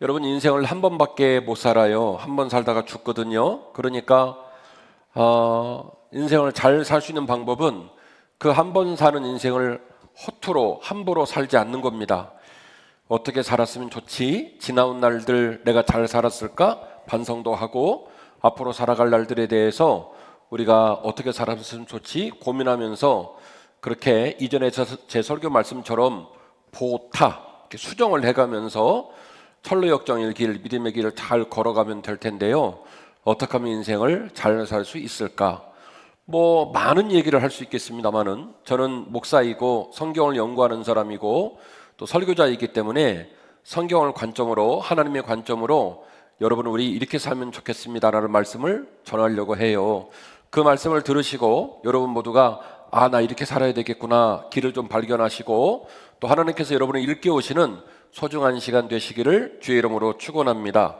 여러분 인생을 한 번밖에 못 살아요. 한 번 살다가 죽거든요. 그러니까 인생을 잘 살 수 있는 방법은 그 한 번 사는 인생을 허투루 함부로 살지 않는 겁니다. 어떻게 살았으면 좋지? 지나온 날들 내가 잘 살았을까? 반성도 하고 앞으로 살아갈 날들에 대해서 우리가 어떻게 살았으면 좋지? 고민하면서 그렇게 이전에 제 설교 말씀처럼 보타 이렇게 수정을 해가면서 철로역정의 길, 믿음의 길을 잘 걸어가면 될 텐데요. 어떻게 하면 인생을 잘 살 수 있을까? 많은 얘기를 할 수 있겠습니다만은 저는 목사이고 성경을 연구하는 사람이고 또 설교자이기 때문에 성경을 관점으로 하나님의 관점으로 여러분 우리 이렇게 살면 좋겠습니다라는 말씀을 전하려고 해요. 그 말씀을 들으시고 여러분 모두가 나 이렇게 살아야 되겠구나 길을 좀 발견하시고 또 하나님께서 여러분을 일깨우시는 소중한 시간 되시기를 주의 이름으로 축원합니다.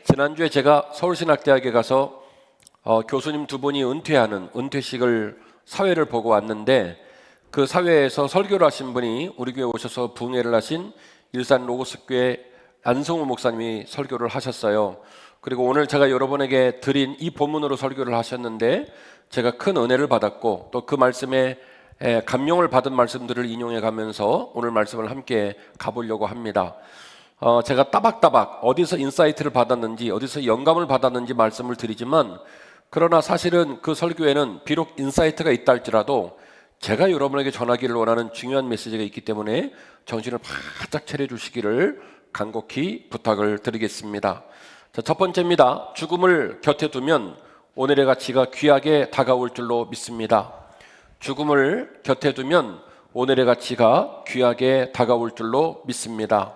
지난주에 제가 서울신학대학에 가서 교수님 두 분이 은퇴하는 은퇴식을 사회를 보고 왔는데 그 사회에서 설교를 하신 분이 우리 교회 오셔서 부흥회를 하신 일산 로고스교회 안성우 목사님이 설교를 하셨어요. 그리고 오늘 제가 여러분에게 드린 이 본문으로 설교를 하셨는데 제가 큰 은혜를 받았고 또 그 말씀에 감명을 받은 말씀들을 인용해 가면서 오늘 말씀을 함께 가보려고 합니다. 제가 따박따박 어디서 인사이트를 받았는지 어디서 영감을 받았는지 말씀을 드리지만 그러나 사실은 그 설교에는 비록 인사이트가 있다 할지라도 제가 여러분에게 전하기를 원하는 중요한 메시지가 있기 때문에 정신을 바짝 차려주시기를 간곡히 부탁을 드리겠습니다. 자, 첫 번째입니다. 죽음을 곁에 두면 오늘의 가치가 귀하게 다가올 줄로 믿습니다. 죽음을 곁에 두면 오늘의 가치가 귀하게 다가올 줄로 믿습니다.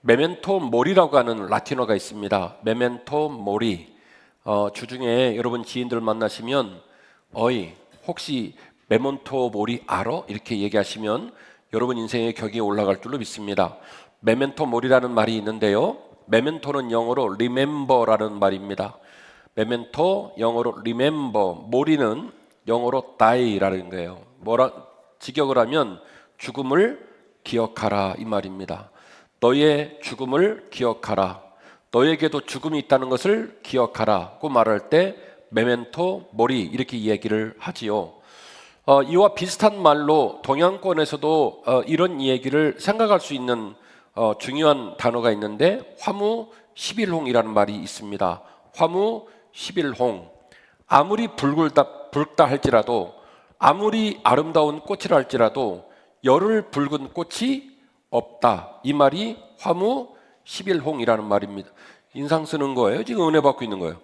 메멘토 모리라고 하는 라틴어가 있습니다. 메멘토 모리. 주중에 여러분 지인들 만나시면 어이 혹시 메멘토 모리 알아? 이렇게 얘기하시면 여러분 인생의 격이 올라갈 줄로 믿습니다. 메멘토 모리라는 말이 있는데요. 메멘토는 영어로 remember라는 말입니다. 메멘토 영어로 remember, 모리는 영어로 die라는 거예요. 직역을 하면 죽음을 기억하라 이 말입니다. 너의 죽음을 기억하라. 너에게도 죽음이 있다는 것을 기억하라고 말할 때 메멘토 모리 이렇게 이야기를 하지요. 이와 비슷한 말로 동양권에서도 이런 이야기를 생각할 수 있는 중요한 단어가 있는데 화무 11홍이라는 말이 있습니다. 화무 11홍. 아무리 붉다 할지라도 아무리 아름다운 꽃이라 할지라도 열을 붉은 꽃이 없다. 이 말이 화무 11홍이라는 말입니다. 인상 쓰는 거예요? 지금 은혜 받고 있는 거예요?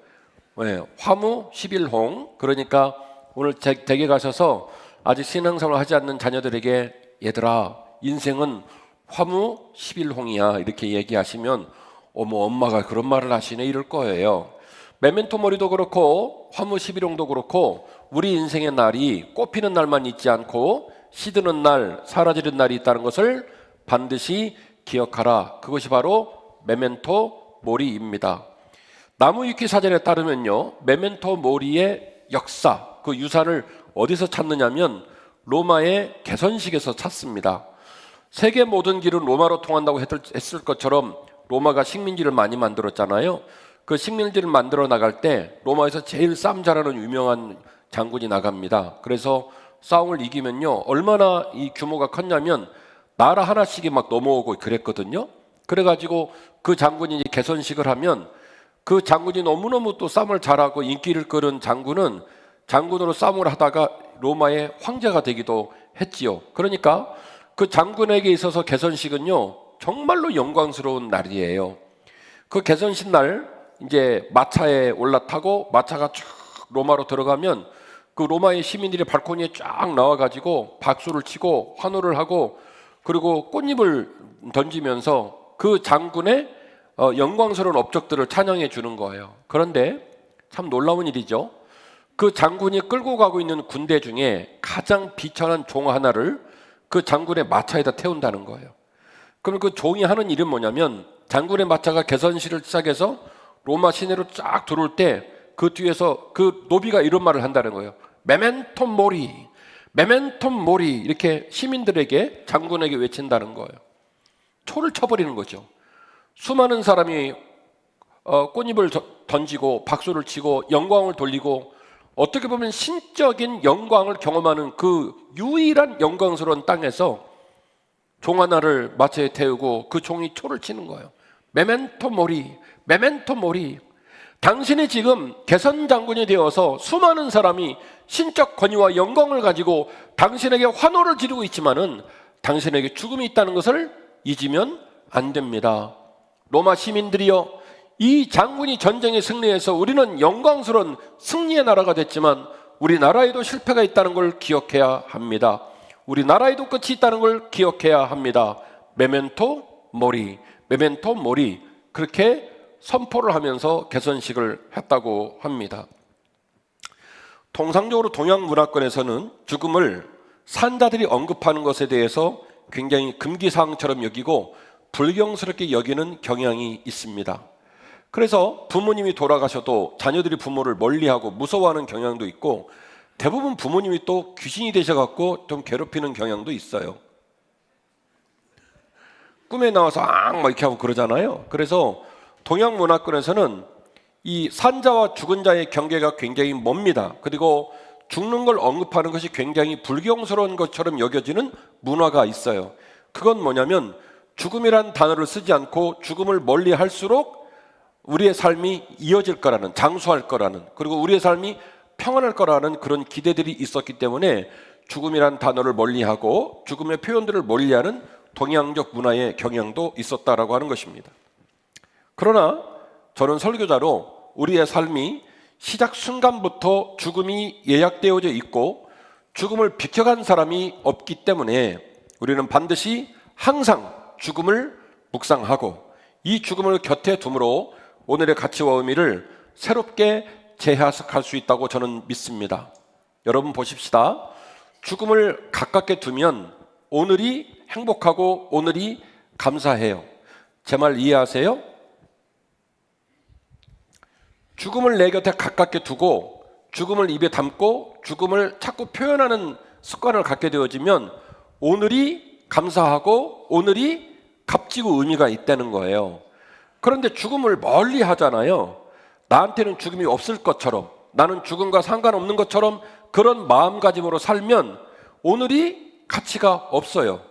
네, 화무 11홍. 그러니까 오늘 댁에 가셔서 아직 신앙생활을 하지 않는 자녀들에게 얘들아 인생은 화무 11홍이야 이렇게 얘기하시면 어머 엄마가 그런 말을 하시네 이럴 거예요. 메멘토 모리도 그렇고 화무 11홍도 그렇고 우리 인생의 날이 꽃피는 날만 있지 않고 시드는 날 사라지는 날이 있다는 것을 반드시 기억하라. 그것이 바로 메멘토 모리입니다. 나무위키 사전에 따르면요 메멘토 모리의 역사 그 유산을 어디서 찾느냐면 로마의 개선식에서 찾습니다. 세계 모든 길은 로마로 통한다고 했을 것처럼 로마가 식민지를 많이 만들었잖아요. 그 식민지를 만들어 나갈 때 로마에서 제일 싸움 잘하는 유명한 장군이 나갑니다. 그래서 싸움을 이기면요 얼마나 이 규모가 컸냐면 나라 하나씩이 막 넘어오고 그랬거든요. 그래가지고 그 장군이 이제 개선식을 하면 그 장군이 너무너무 또 싸움을 잘하고 인기를 끌은 장군은 장군으로 싸움을 하다가 로마의 황제가 되기도 했지요. 그러니까 그 장군에게 있어서 개선식은요 정말로 영광스러운 날이에요. 그 개선식 날 이제 마차에 올라타고 마차가 쭉 로마로 들어가면 그 로마의 시민들이 발코니에 쫙 나와가지고 박수를 치고 환호를 하고 그리고 꽃잎을 던지면서 그 장군의 영광스러운 업적들을 찬양해 주는 거예요. 그런데 참 놀라운 일이죠. 그 장군이 끌고 가고 있는 군대 중에 가장 비천한 종 하나를 그 장군의 마차에다 태운다는 거예요. 그럼 그 종이 하는 일은 뭐냐면 장군의 마차가 개선식을 시작해서 로마 시내로 쫙 들어올 때 그 뒤에서 그 노비가 이런 말을 한다는 거예요. 메멘토 모리, 메멘토 모리 이렇게 시민들에게 장군에게 외친다는 거예요. 초를 쳐버리는 거죠. 수많은 사람이 꽃잎을 던지고 박수를 치고 영광을 돌리고 어떻게 보면 신적인 영광을 경험하는 그 유일한 영광스러운 땅에서 종 하나를 마차에 태우고 그 종이 초를 치는 거예요. 메멘토 모리, 메멘토 모리. 당신이 지금 개선 장군이 되어서 수많은 사람이 신적 권위와 영광을 가지고 당신에게 환호를 지르고 있지만은 당신에게 죽음이 있다는 것을 잊으면 안 됩니다. 로마 시민들이여, 이 장군이 전쟁에 승리해서 우리는 영광스러운 승리의 나라가 됐지만 우리나라에도 실패가 있다는 걸 기억해야 합니다. 우리나라에도 끝이 있다는 걸 기억해야 합니다. 메멘토 모리, 메멘토 모리. 그렇게 선포를 하면서 개선식을 했다고 합니다. 통상적으로 동양 문화권에서는 죽음을 산자들이 언급하는 것에 대해서 굉장히 금기사항처럼 여기고 불경스럽게 여기는 경향이 있습니다. 그래서 부모님이 돌아가셔도 자녀들이 부모를 멀리하고 무서워하는 경향도 있고, 대부분 부모님이 또 귀신이 되셔갖고 좀 괴롭히는 경향도 있어요. 꿈에 나와서 막 이렇게 하고 그러잖아요. 그래서 동양 문화권에서는 이 산자와 죽은 자의 경계가 굉장히 멉니다. 그리고 죽는 걸 언급하는 것이 굉장히 불경스러운 것처럼 여겨지는 문화가 있어요. 그건 뭐냐면 죽음이란 단어를 쓰지 않고 죽음을 멀리 할수록 우리의 삶이 이어질 거라는, 장수할 거라는, 그리고 우리의 삶이 평안할 거라는 그런 기대들이 있었기 때문에 죽음이란 단어를 멀리하고 죽음의 표현들을 멀리하는 동양적 문화의 경향도 있었다라고 하는 것입니다. 그러나 저는 설교자로 우리의 삶이 시작 순간부터 죽음이 예약되어져 있고 죽음을 비켜간 사람이 없기 때문에 우리는 반드시 항상 죽음을 묵상하고 이 죽음을 곁에 두므로 오늘의 가치와 의미를 새롭게 재해석할 수 있다고 저는 믿습니다. 여러분 보십시다. 죽음을 가깝게 두면 오늘이 행복하고 오늘이 감사해요. 제 말 이해하세요? 죽음을 내 곁에 가깝게 두고 죽음을 입에 담고 죽음을 자꾸 표현하는 습관을 갖게 되어지면 오늘이 감사하고 오늘이 값지고 의미가 있다는 거예요. 그런데 죽음을 멀리 하잖아요. 나한테는 죽음이 없을 것처럼, 나는 죽음과 상관없는 것처럼 그런 마음가짐으로 살면 오늘이 가치가 없어요.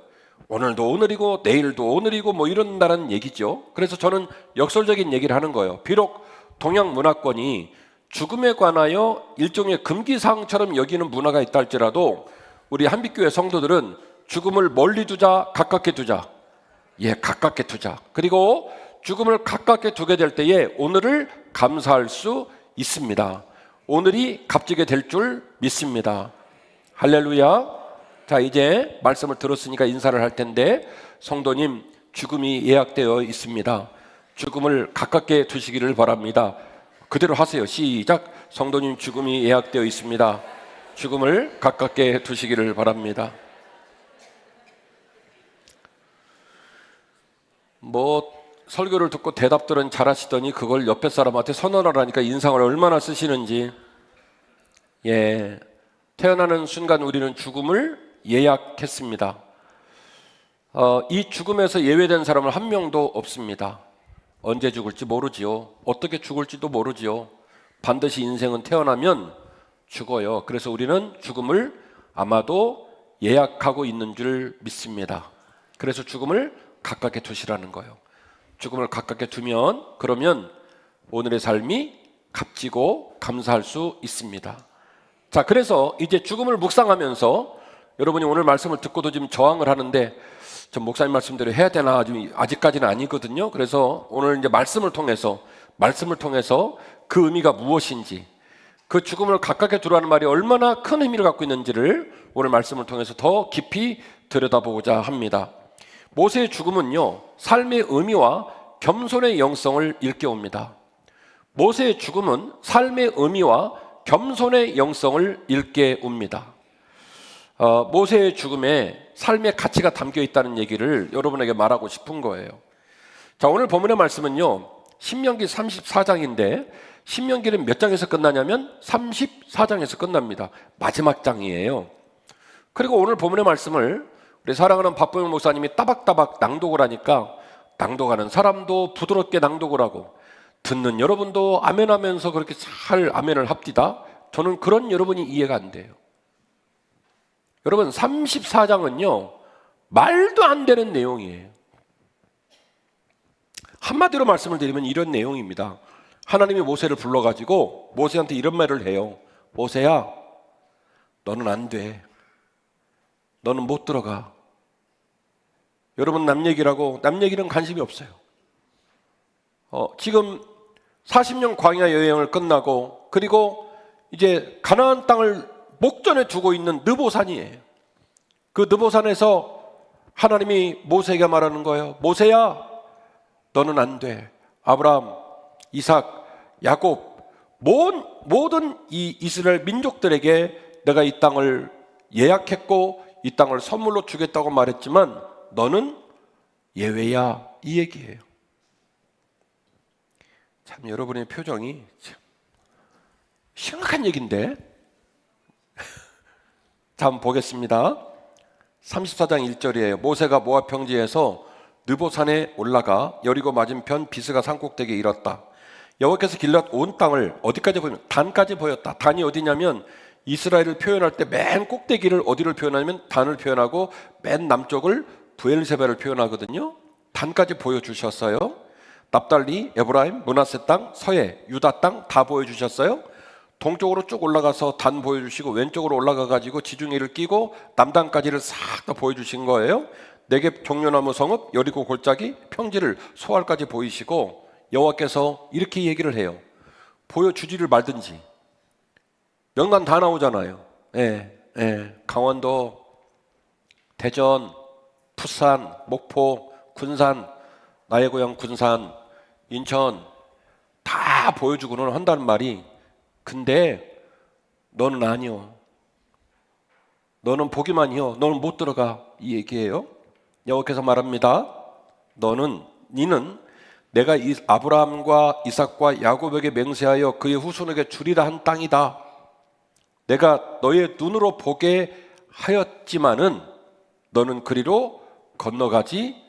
오늘도 오늘이고 내일도 오늘이고 뭐 이런다는 얘기죠. 그래서 저는 역설적인 얘기를 하는 거예요. 비록 동양 문화권이 죽음에 관하여 일종의 금기사항처럼 여기는 문화가 있다 할지라도 우리 한빛교회 성도들은 죽음을 멀리 두자, 가깝게 두자. 가깝게 두자. 그리고 죽음을 가깝게 두게 될 때에 오늘을 감사할 수 있습니다. 오늘이 값지게 될 줄 믿습니다. 할렐루야. 자, 이제 말씀을 들었으니까 인사를 할 텐데, 성도님, 죽음이 예약되어 있습니다. 죽음을 가깝게 두시기를 바랍니다. 그대로 하세요. 시작. 성도님, 죽음이 예약되어 있습니다. 죽음을 가깝게 두시기를 바랍니다. 설교를 듣고 대답들은 잘하시더니 그걸 옆에 사람한테 선언하라니까 인상을 얼마나 쓰시는지. 태어나는 순간 우리는 죽음을 예약했습니다. 이 죽음에서 예외된 사람은 한 명도 없습니다. 언제 죽을지 모르지요. 어떻게 죽을지도 모르지요. 반드시 인생은 태어나면 죽어요. 그래서 우리는 죽음을 아마도 예약하고 있는 줄 믿습니다. 그래서 죽음을 가깝게 두시라는 거예요. 죽음을 가깝게 두면 그러면 오늘의 삶이 값지고 감사할 수 있습니다. 자, 그래서 이제 죽음을 묵상하면서 여러분이 오늘 말씀을 듣고도 지금 저항을 하는데 전 목사님 말씀대로 해야 되나 지금 아직까지는 아니거든요. 그래서 오늘 이제 말씀을 통해서 그 의미가 무엇인지, 그 죽음을 가깝게 두라는 말이 얼마나 큰 의미를 갖고 있는지를 오늘 말씀을 통해서 더 깊이 들여다보고자 합니다. 모세의 죽음은요, 삶의 의미와 겸손의 영성을 일깨웁니다. 모세의 죽음은 삶의 의미와 겸손의 영성을 일깨웁니다. 모세의 죽음에 삶의 가치가 담겨 있다는 얘기를 여러분에게 말하고 싶은 거예요. 자, 오늘 본문의 말씀은요, 신명기 34장인데 신명기는 몇 장에서 끝나냐면 34장에서 끝납니다. 마지막 장이에요. 그리고 오늘 본문의 말씀을 우리 사랑하는 박보영 목사님이 따박따박 낭독을 하니까 낭독하는 사람도 부드럽게 낭독을 하고 듣는 여러분도 아멘하면서 그렇게 잘 아멘을 합디다. 저는 그런 여러분이 이해가 안 돼요. 여러분 34장은요 말도 안 되는 내용이에요. 한마디로 말씀을 드리면 이런 내용입니다. 하나님이 모세를 불러가지고 모세한테 이런 말을 해요. 모세야, 너는 안 돼. 너는 못 들어가. 여러분 남 얘기라고, 남 얘기는 관심이 없어요. 지금 40년 광야 여행을 끝나고 그리고 이제 가나안 땅을 목전에 두고 있는 느보산이에요. 그 느보산에서 하나님이 모세에게 말하는 거예요. 모세야, 너는 안 돼. 아브라함, 이삭, 야곱 모든 이 이스라엘 민족들에게 내가 이 땅을 예약했고 이 땅을 선물로 주겠다고 말했지만 너는 예외야, 이 얘기예요. 참 여러분의 표정이 참 심각한 얘기인데. 자, 한번 보겠습니다. 34장 1절이에요. 모세가 모압 평지에서 느보산에 올라가 여리고 맞은편 비스가 산꼭대기에 이뤘다. 여호와께서 길앗 온 땅을 어디까지 보이면 단까지 보였다. 단이 어디냐면 이스라엘을 표현할 때 맨 꼭대기를 어디를 표현하면 단을 표현하고 맨 남쪽을 브엘세바를 표현하거든요. 단까지 보여주셨어요. 납달리, 에브라임, 므낫세 땅, 서해, 유다 땅 다 보여주셨어요. 동쪽으로 쭉 올라가서 단 보여주시고 왼쪽으로 올라가가지고 지중해를 끼고 남단까지를 싹 다 보여주신 거예요. 네겝 종려나무 성읍, 여리고 골짜기, 평지를 소알까지 보이시고 여호와께서 이렇게 얘기를 해요. 보여주지를 말든지. 명단 다 나오잖아요. 강원도, 대전, 부산, 목포, 군산, 나의 고향 군산, 인천 다 보여주고는 한다는 말이, 근데 너는 아니요. 너는 보기만이요. 너는 못 들어가, 이 얘기예요. 여호와께서 말합니다. 니는 내가 아브라함과 이삭과 야곱에게 맹세하여 그의 후손에게 주리라 한 땅이다. 내가 너의 눈으로 보게 하였지만은 너는 그리로 건너가지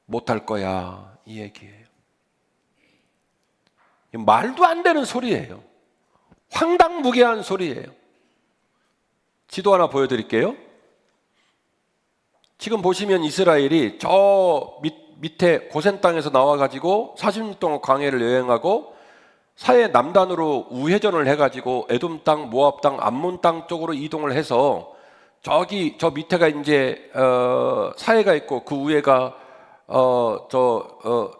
못할 거야, 이 얘기예요. 말도 안 되는 소리예요. 황당무계한 소리예요. 지도 하나 보여드릴게요. 지금 보시면 이스라엘이 저 밑에 고센 땅에서 나와가지고 40년 동안 광야를 여행하고 사해 남단으로 우회전을 해가지고 에돔 땅, 모압 땅, 암몬 땅 쪽으로 이동을 해서 저 밑에가 이제 사해가 있고 그 위에가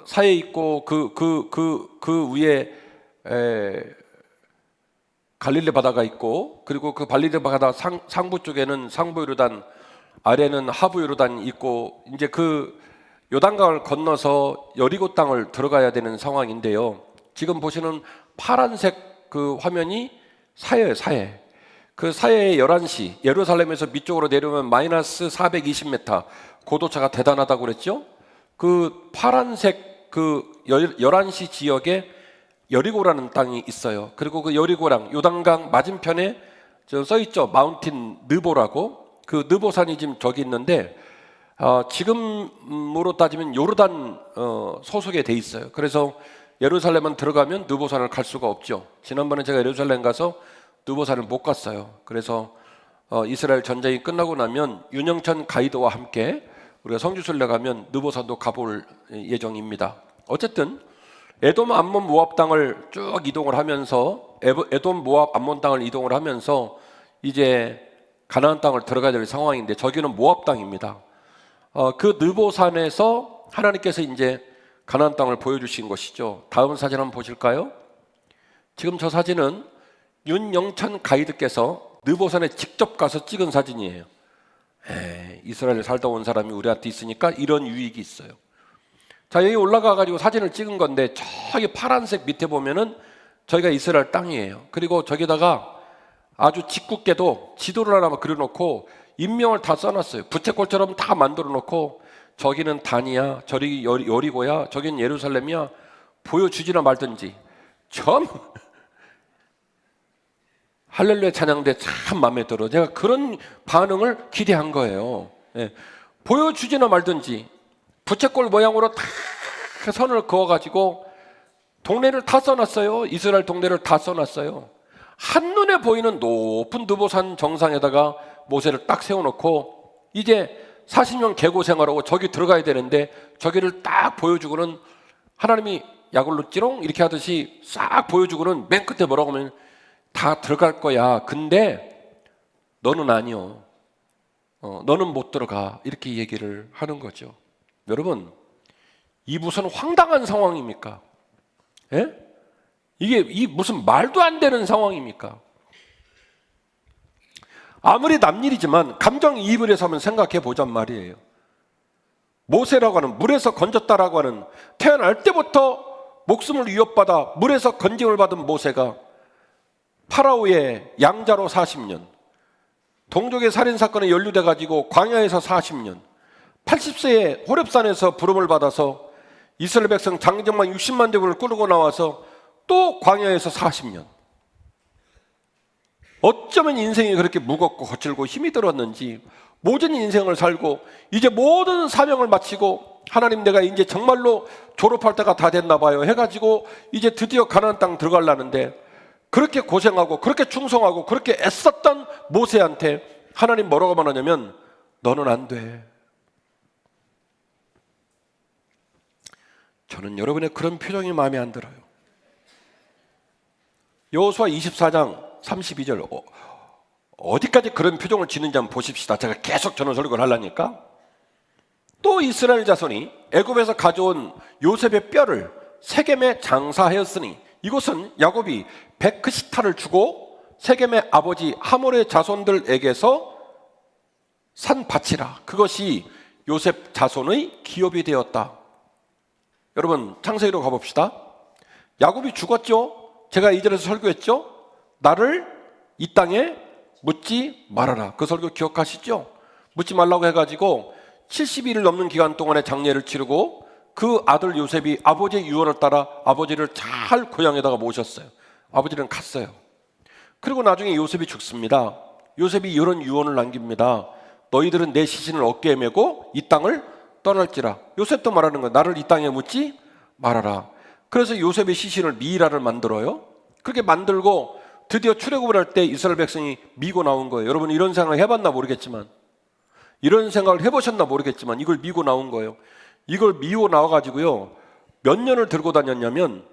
사해 있고 그 위에 갈릴리 바다가 있고 그리고 그 갈릴리 바다 상부 쪽에는 상부 요르단, 아래는 하부 요르단이 있고 이제 그 요단강을 건너서 여리고 땅을 들어가야 되는 상황인데요. 지금 보시는 파란색 그 화면이 사해예요, 사해. 그 사해의 11시, 예루살렘에서 밑쪽으로 내려오면 마이너스 420m, 고도차가 대단하다고 그랬죠? 그 파란색 그 11시 지역에 여리고라는 땅이 있어요. 그리고 그 여리고랑 요단강 맞은편에 써있죠. 마운틴 느보라고. 그 느보산이 지금 저기 있는데 지금으로 따지면 요르단 소속에 돼 있어요. 그래서 예루살렘만 들어가면 느보산을 갈 수가 없죠. 지난번에 제가 예루살렘 가서 느보산을 못 갔어요. 그래서 이스라엘 전쟁이 끝나고 나면 윤영천 가이드와 함께 우리가 성지순례 가면 느보산도 가볼 예정입니다. 어쨌든 에돔, 암몬, 모압 땅을 쭉 이동을 하면서 에돔, 모압, 암몬 땅을 이동을 하면서 이제 가나안 땅을 들어가야 될 상황인데 저기는 모압 땅입니다. 그 느보산에서 하나님께서 이제 가나안 땅을 보여주신 것이죠. 다음 사진 한번 보실까요? 지금 저 사진은 윤영천 가이드께서 느보산에 직접 가서 찍은 사진이에요. 이스라엘에 살다 온 사람이 우리한테 있으니까 이런 유익이 있어요. 자, 여기 올라가가지고 사진을 찍은 건데 저기 파란색 밑에 보면은 저희가 이스라엘 땅이에요. 그리고 저기다가 아주 짓궂게도 지도를 하나 그려놓고 인명을 다 써놨어요. 부채꼴처럼 다 만들어 놓고 저기는 단이야, 저기 여리고야, 저기는 예루살렘이야, 보여주지나 말든지. 참 할렐루야 찬양대 참 마음에 들어. 제가 그런 반응을 기대한 거예요. 보여주지나 말든지 부채꼴 모양으로 다 선을 그어가지고 동네를 다 써놨어요. 이스라엘 동네를 다 써놨어요. 한눈에 보이는 높은 느보산 정상에다가 모세를 딱 세워놓고 이제 40년 계고 생활하고 저기 들어가야 되는데 저기를 딱 보여주고는 하나님이 야굴로 찌롱 이렇게 하듯이 싹 보여주고는 맨 끝에 뭐라고 하면 다 들어갈 거야. 근데 너는 아니요. 너는 못 들어가. 이렇게 얘기를 하는 거죠. 여러분, 이 무슨 황당한 상황입니까? 예? 이게 무슨 말도 안 되는 상황입니까? 아무리 남일이지만 감정이입을 해서 한번 생각해 보잔 말이에요. 모세라고 하는 물에서 건졌다라고 하는 태어날 때부터 목숨을 위협받아 물에서 건짐을 받은 모세가 파라오의 양자로 40년, 동족의 살인사건에 연루돼 가지고 광야에서 40년, 80세에 호렙산에서 부름을 받아서 이스라엘 백성 장정만 60만 대군을 끌고 나와서 또 광야에서 40년. 어쩌면 인생이 그렇게 무겁고 거칠고 힘이 들었는지 모든 인생을 살고 이제 모든 사명을 마치고 하나님 내가 이제 정말로 졸업할 때가 다 됐나 봐요 해가지고 이제 드디어 가나안 땅 들어가려는데 그렇게 고생하고 그렇게 충성하고 그렇게 애썼던 모세한테 하나님 뭐라고 말하냐면 너는 안 돼. 저는 여러분의 그런 표정이 마음에 안 들어요. 여호수아 24장 32절 어디까지 그런 표정을 짓는지 한번 보십시다. 제가 계속 저는 설교를 하려니까. 또 이스라엘 자손이 애굽에서 가져온 요셉의 뼈를 세겜에 장사하였으니 이곳은 야곱이 100크시타를 주고 세겜의 아버지 하몰의 자손들에게서 산 밭이라. 그것이 요셉 자손의 기업이 되었다. 여러분 창세기로 가봅시다. 야곱이 죽었죠. 제가 이 절에서 설교했죠. 나를 이 땅에 묻지 말아라. 그 설교 기억하시죠? 묻지 말라고 해가지고 70일을 넘는 기간 동안의 장례를 치르고 그 아들 요셉이 아버지의 유언을 따라 아버지를 잘 고향에다가 모셨어요. 아버지는 갔어요. 그리고 나중에 요셉이 죽습니다. 요셉이 이런 유언을 남깁니다. 너희들은 내 시신을 어깨에 메고 이 땅을 떠날지라. 요셉도 말하는 거예요. 나를 이 땅에 묻지 말아라. 그래서 요셉의 시신을 미이라를 만들어요. 그렇게 만들고 드디어 출애굽을 할 때 이스라엘 백성이 미고 나온 거예요. 여러분 이런 생각을 해봤나 모르겠지만 이런 생각을 해보셨나 모르겠지만 이걸 미고 나온 거예요. 이걸 미고 나와가지고요 몇 년을 들고 다녔냐면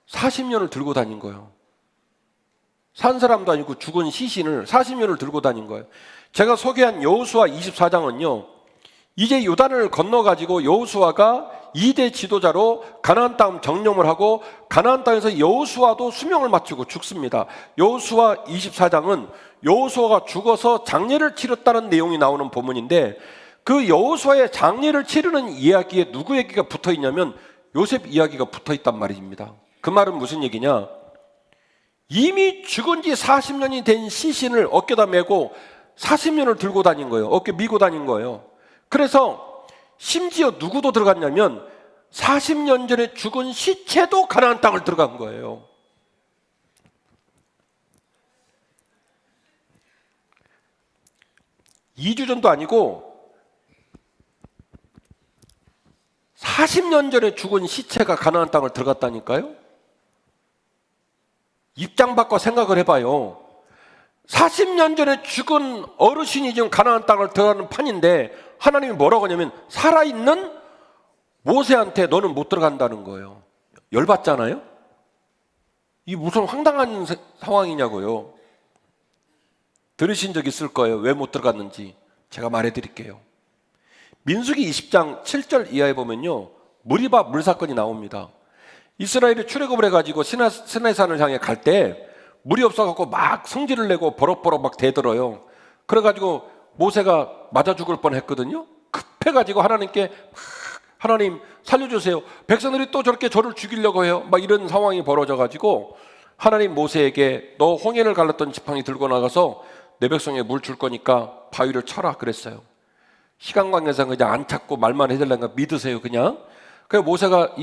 40년을 들고 다닌 거예요. 산 사람도 아니고 죽은 시신을 40년을 들고 다닌 거예요. 제가 소개한 여호수아 24장은요 이제 요단을 건너가지고 여호수아가 2대 지도자로 가나안 땅 정령을 하고 가나안 땅에서 여호수아도 수명을 마치고 죽습니다. 여호수아 24장은 여호수아가 죽어서 장례를 치렀다는 내용이 나오는 본문인데 그 여호수아의 장례를 치르는 이야기에 누구 얘기가 붙어 있냐면 요셉 이야기가 붙어 있단 말입니다. 그 말은 무슨 얘기냐? 이미 죽은 지 40년이 된 시신을 어깨다 메고 40년을 들고 다닌 거예요. 어깨 미고 다닌 거예요. 그래서 심지어 누구도 들어갔냐면 40년 전에 죽은 시체도 가나안 땅을 들어간 거예요. (2주) 전도 아니고 40년 전에 죽은 시체가 가나안 땅을 들어갔다니까요. 입장 바꿔 생각을 해봐요. 40년 전에 죽은 어르신이 지금 가나안 땅을 들어가는 판인데 하나님이 뭐라고 하냐면 살아있는 모세한테 너는 못 들어간다는 거예요. 열받잖아요. 이 무슨 황당한 상황이냐고요. 들으신 적 있을 거예요. 왜 못 들어갔는지 제가 말해드릴게요. 민수기 20장 7절 이하에 보면요 무리바 물사건이 나옵니다. 이스라엘이 출애굽을 해가지고 시내산을 향해 갈 때 물이 없어갖고 막 성질을 내고 버럭버럭 막 대들어요. 그래가지고 모세가 맞아 죽을 뻔했거든요. 급해가지고 하나님께 하나님 살려주세요. 백성들이 또 저렇게 저를 죽이려고 해요. 막 이런 상황이 벌어져가지고 하나님 모세에게 너 홍해를 갈랐던 지팡이 들고 나가서 내 백성에 물 줄 거니까 바위를 쳐라 그랬어요. 시간 관계상 그냥 안 찾고 말만 해달라니까 믿으세요 그냥. 그래서 모세가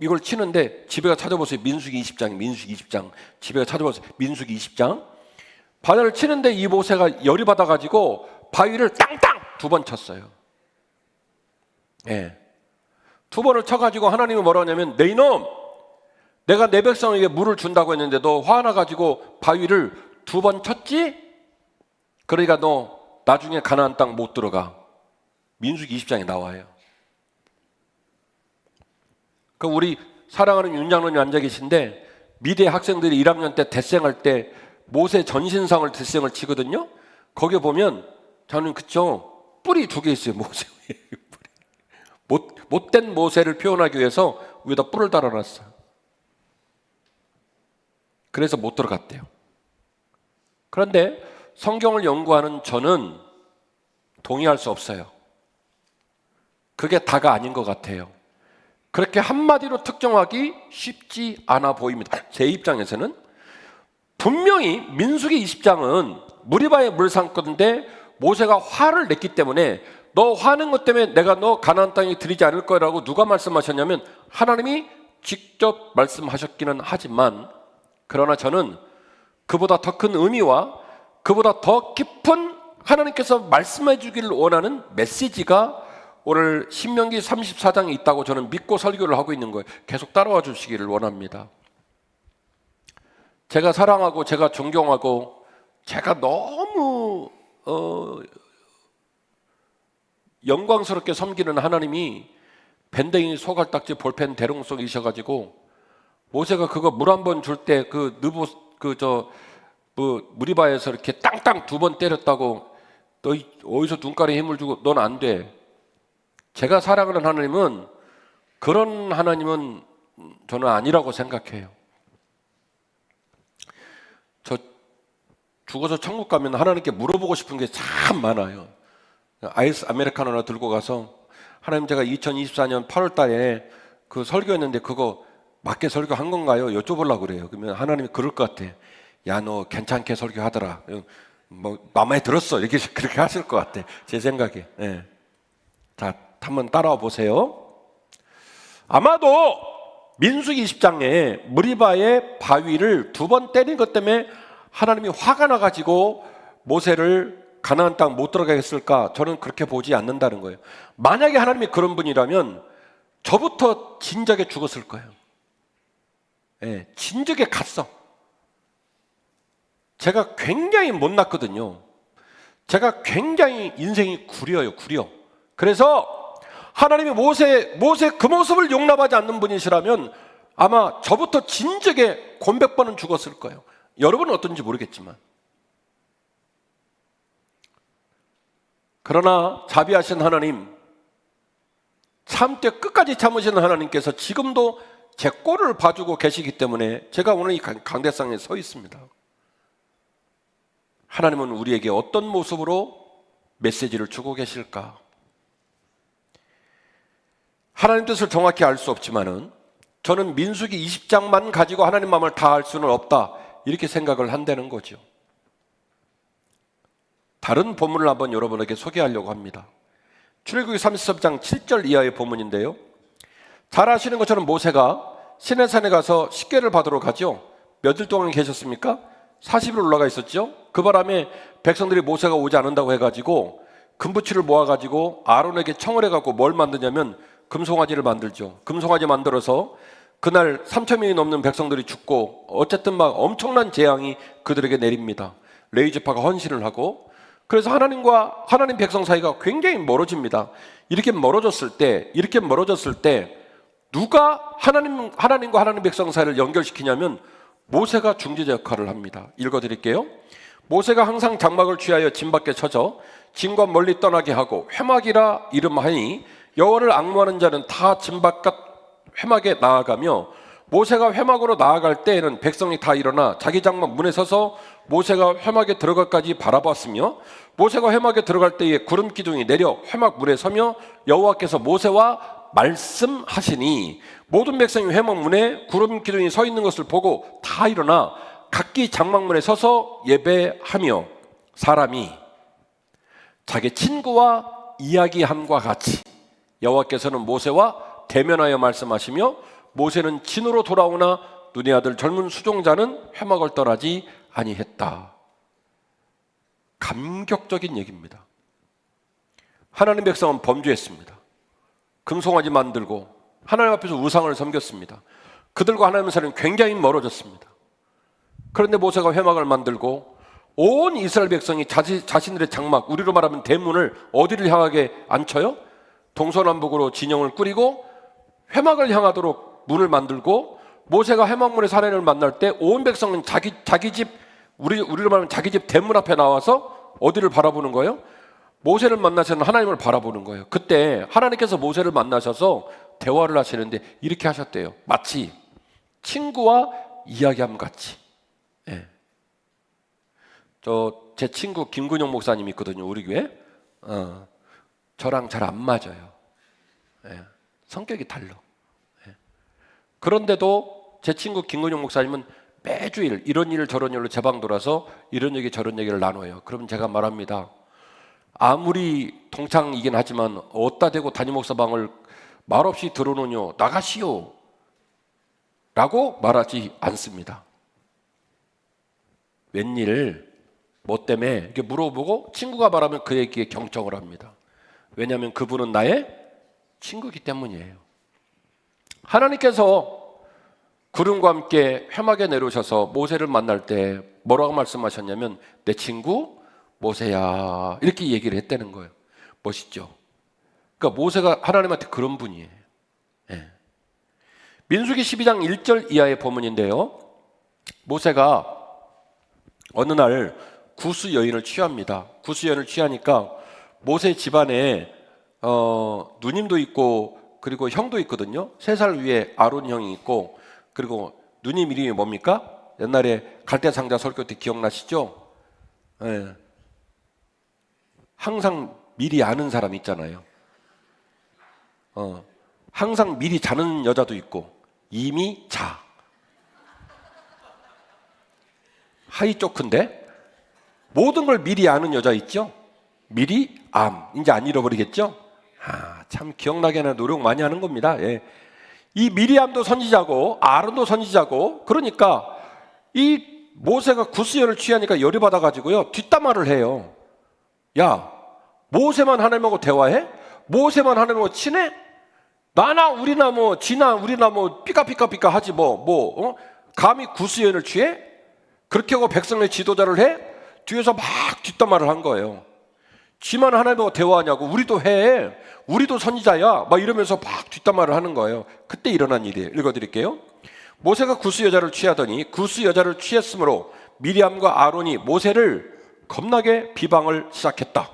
이걸 치는데 집에 가 찾아보세요. 민수기 20장 집에 가 찾아보세요. 민수기 20장 바다를 치는데 이 모세가 열이 받아가지고 바위를 땅땅 2번 쳤어요. 예. 두 번을 쳐가지고 하나님이 뭐라고 하냐면 내 이놈, 내가 내 백성에게 물을 준다고 했는데 너 화나가지고 바위를 두 번 쳤지? 그러니까 너 나중에 가나안 땅 못 들어가. 민수기 20장에 나와요. 그 우리 사랑하는 윤 장로님 앉아 계신데 미대 학생들이 1학년 때 대생할 때 모세 전신상을 대생을 치거든요. 거기 보면 저는 그쵸, 뿔이 두 개 있어요. 모세 못된 모세를 표현하기 위해서 위에다 뿔을 달아놨어요. 그래서 못 들어갔대요. 그런데 성경을 연구하는 저는 동의할 수 없어요. 그게 다가 아닌 것 같아요. 그렇게 한마디로 특정하기 쉽지 않아 보입니다. 제 입장에서는 분명히 민수기 20장은 무리바의 물상건데 모세가 화를 냈기 때문에 너 화낸 것 때문에 내가 너 가나안 땅에 들이지 않을 거라고 누가 말씀하셨냐면 하나님이 직접 말씀하셨기는 하지만, 그러나 저는 그보다 더 큰 의미와 그보다 더 깊은 하나님께서 말씀해 주기를 원하는 메시지가 오늘 신명기 34장에 있다고 저는 믿고 설교를 하고 있는 거예요. 계속 따라와 주시기를 원합니다. 제가 사랑하고 제가 존경하고 제가 너무 영광스럽게 섬기는 하나님이 밴댕이, 소갈딱지, 볼펜, 대롱속이셔가지고 모세가 그거 물 한 번 줄 때 무리바에서 이렇게 땅땅 두 번 때렸다고 너 어디서 눈가리에 힘을 주고 넌 안 돼. 제가 사랑하는 하나님은 그런 하나님은 저는 아니라고 생각해요. 저 죽어서 천국 가면 하나님께 물어보고 싶은 게 참 많아요. 아이스 아메리카노 하나 들고 가서 하나님, 제가 2024년 8월 달에 그 설교했는데 그거 맞게 설교한 건가요? 여쭤보려고 그래요. 그러면 하나님이 그럴 것 같아. 야, 너 괜찮게 설교하더라. 뭐 마음에 들었어. 이렇게 그렇게 하실 것 같아. 제 생각에. 네. 자, 한번 따라와 보세요. 아마도 민수기 20장에 무리바의 바위를 두 번 때린 것 때문에 하나님이 화가 나가지고 모세를 가나안 땅 못 들어가게 했을까? 저는 그렇게 보지 않는다는 거예요. 만약에 하나님이 그런 분이라면 저부터 진작에 죽었을 거예요. 네, 진작에 갔어. 제가 굉장히 못났거든요. 제가 굉장히 인생이 구려요, 구려. 그래서 하나님이 모세 그 모습을 용납하지 않는 분이시라면 아마 저부터 진작에 곤백 번은 죽었을 거예요. 여러분은 어떤지 모르겠지만. 그러나 자비하신 하나님, 참되 끝까지 참으시는 하나님께서 지금도 제 꼴을 봐주고 계시기 때문에 제가 오늘 이 강대상에 서 있습니다. 하나님은 우리에게 어떤 모습으로 메시지를 주고 계실까? 하나님 뜻을 정확히 알 수 없지만은 저는 민수기 20장만 가지고 하나님 마음을 다 알 수는 없다, 이렇게 생각을 한다는 거죠. 다른 본문을 한번 여러분에게 소개하려고 합니다. 출애굽기 33장 7절 이하의 본문인데요. 잘 아시는 것처럼 모세가 시내산에 가서 식계를 받으러 가죠. 며칠 동안 계셨습니까? 40일 올라가 있었죠. 그 바람에 백성들이 모세가 오지 않는다고 해가지고 금부치를 모아가지고 아론에게 청을 해갖고 뭘 만드냐면 금송아지를 만들죠. 금송아지 만들어서 그날 3,000명이 넘는 백성들이 죽고 어쨌든 막 엄청난 재앙이 그들에게 내립니다. 레위지파가 헌신을 하고, 그래서 하나님 백성 사이가 굉장히 멀어집니다. 이렇게 멀어졌을 때 누가 하나님과 하나님 백성 사이를 연결시키냐면 모세가 중재자 역할을 합니다. 읽어드릴게요. 모세가 항상 장막을 취하여 진 밖에 쳐져 진과 멀리 떠나게 하고 회막이라 이름하니 여호와를 앙무하는 자는 다 진 바깥 회막에 나아가며, 모세가 회막으로 나아갈 때에는 백성이 다 일어나 자기 장막 문에 서서 모세가 회막에 들어갈까지 바라봤으며, 모세가 회막에 들어갈 때에 구름 기둥이 내려 회막 문에 서며 여호와께서 모세와 말씀하시니 모든 백성이 회막 문에 구름 기둥이 서 있는 것을 보고 다 일어나 각기 장막문에 서서 예배하며 사람이 자기 친구와 이야기함과 같이 여호와께서는 모세와 대면하여 말씀하시며 모세는 진으로 돌아오나 눈의 아들 젊은 수종자는 회막을 떠나지 아니했다. 감격적인 얘기입니다. 하나님 백성은 범죄했습니다. 금송아지 만들고 하나님 앞에서 우상을 섬겼습니다. 그들과 하나님의 사이는 굉장히 멀어졌습니다. 그런데 모세가 회막을 만들고 온 이스라엘 백성이 자신들의 장막, 우리로 말하면 대문을 어디를 향하게 앉혀요? 동서남북으로 진영을 꾸리고 회막을 향하도록 문을 만들고, 모세가 회막문에서 하나님을 만날 때 온 백성은 자기 집, 우리로 말하면 자기 집 대문 앞에 나와서 어디를 바라보는 거예요? 모세를 만나서는 하나님을 바라보는 거예요. 그때 하나님께서 모세를 만나셔서 대화를 하시는데 이렇게 하셨대요. 마치 친구와 이야기함 같이. 예. 제 친구 김근용 목사님 있거든요, 우리 교회. 저랑 잘 안 맞아요. 예. 성격이 달라. 예. 그런데도 제 친구 김근용 목사님은 매주일 이런 일 저런 일로 제 방 돌아서 이런 얘기 저런 얘기를 나눠요. 그럼 제가 말합니다. 아무리 동창이긴 하지만 어디다 대고 담임 목사 방을 말없이 들어오느뇨, 나가시오 라고 말하지 않습니다. 웬일 뭐 때문에 이렇게 물어보고 친구가 말하면 그 얘기에 경청을 합니다. 왜냐하면 그분은 나의 친구이기 때문이에요. 하나님께서 구름과 함께 회막에 내려오셔서 모세를 만날 때 뭐라고 말씀하셨냐면 내 친구 모세야 이렇게 얘기를 했다는 거예요. 멋있죠? 그러니까 모세가 하나님한테 그런 분이에요. 예. 민수기 12장 1절 이하의 본문인데요, 모세가 어느 날 구스 여인을 취합니다. 구스 여인을 취하니까 모세 집안에 누님도 있고 그리고 형도 있거든요. 3살 위에 아론 형이 있고, 그리고 누님 이름이 뭡니까? 옛날에 갈대상자 설교 때 기억나시죠? 예. 항상 미리 아는 사람 있잖아요. 항상 미리 자는 여자도 있고 이미 자. 하이 쪼크인데 모든 걸 미리 아는 여자 있죠? 미리 이제 안 잃어버리겠죠? 참 기억나게 하는 노력 많이 하는 겁니다. 예. 이 미리암도 선지자고 아론도 선지자고, 그러니까 이 모세가 구스여를 취하니까 열이 받아가지고요 뒷담화를 해요. 야, 모세만 하나님하고 대화해? 모세만 하나님하고 친해? 나나 우리나 뭐 지나 우리나 뭐 삐까삐까삐까 하지 감히 구스여를 취해? 그렇게 하고 백성의 지도자를 해? 뒤에서 막 뒷담화를 한 거예요. 지만 하나님하고 대화하냐고, 우리도 해, 우리도 선지자야 막 이러면서 막 뒷담화를 하는 거예요. 그때 일어난 일이에요. 읽어드릴게요. 모세가 구스 여자를 취하더니 구스 여자를 취했으므로 미리암과 아론이 모세를 겁나게 비방을 시작했다.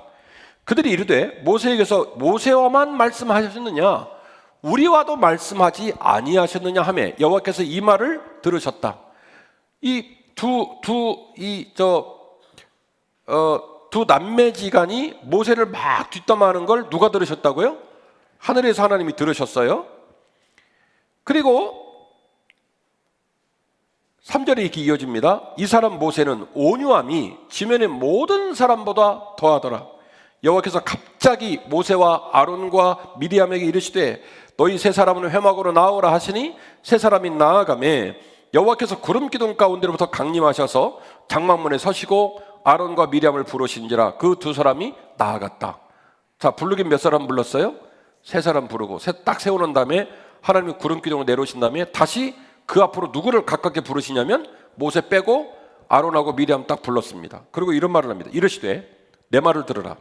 그들이 이르되 모세에게서 모세와만 말씀하셨느냐 우리와도 말씀하지 아니하셨느냐 하며 여호와께서 이 말을 들으셨다. 이 두 남매지간이 모세를 막 뒷담화하는 걸 누가 들으셨다고요? 하늘에서 하나님이 들으셨어요. 그리고 3절에 이렇게 이어집니다. 이 사람 모세는 온유함이 지면의 모든 사람보다 더하더라. 여호와께서 갑자기 모세와 아론과 미리암에게 이르시되 너희 세 사람은 회막으로 나오라 하시니 세 사람이 나아가매 여호와께서 구름 기둥 가운데로부터 강림하셔서 장막문에 서시고 아론과 미리암을 부르신지라 그 두 사람이 나아갔다. 자, 부르긴 몇 사람 불렀어요? 세 사람 부르고 딱 세워놓은 다음에 하나님이 구름 기둥을 내려오신 다음에 다시 그 앞으로 누구를 가깝게 부르시냐면 모세 빼고 아론하고 미리암 딱 불렀습니다. 그리고 이런 말을 합니다. 이르시되 내 말을 들으라.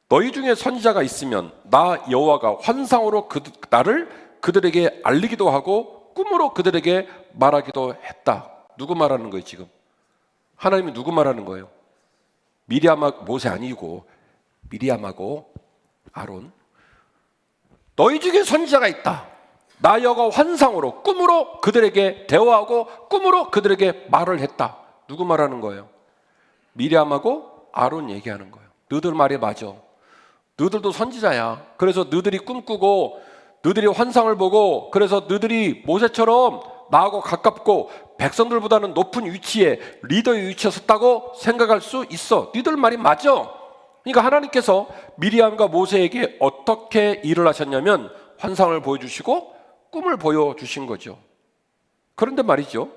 너희 중에 선지자가 있으면 나 여호와가 환상으로 나를 그들에게 알리기도 하고 꿈으로 그들에게 말하기도 했다. 누구 말하는 거예요 지금? 하나님이 누구 말하는 거예요? 미리암하고 모세 아니고 미리암하고 아론. 너희 중에 선지자가 있다. 나 여호와가 환상으로 꿈으로 그들에게 대화하고 꿈으로 그들에게 말을 했다. 누구 말하는 거예요? 미리암하고 아론 얘기하는 거예요. 너들 말이 맞아. 너들도 선지자야. 그래서 너들이 꿈꾸고 너들이 환상을 보고 그래서 너들이 모세처럼 나하고 가깝고 백성들보다는 높은 위치에 리더의 위치에 섰다고 생각할 수 있어. 너들 말이 맞아. 그러니까 하나님께서 미리암과 모세에게 어떻게 일을 하셨냐면 환상을 보여주시고 꿈을 보여주신 거죠. 그런데 말이죠,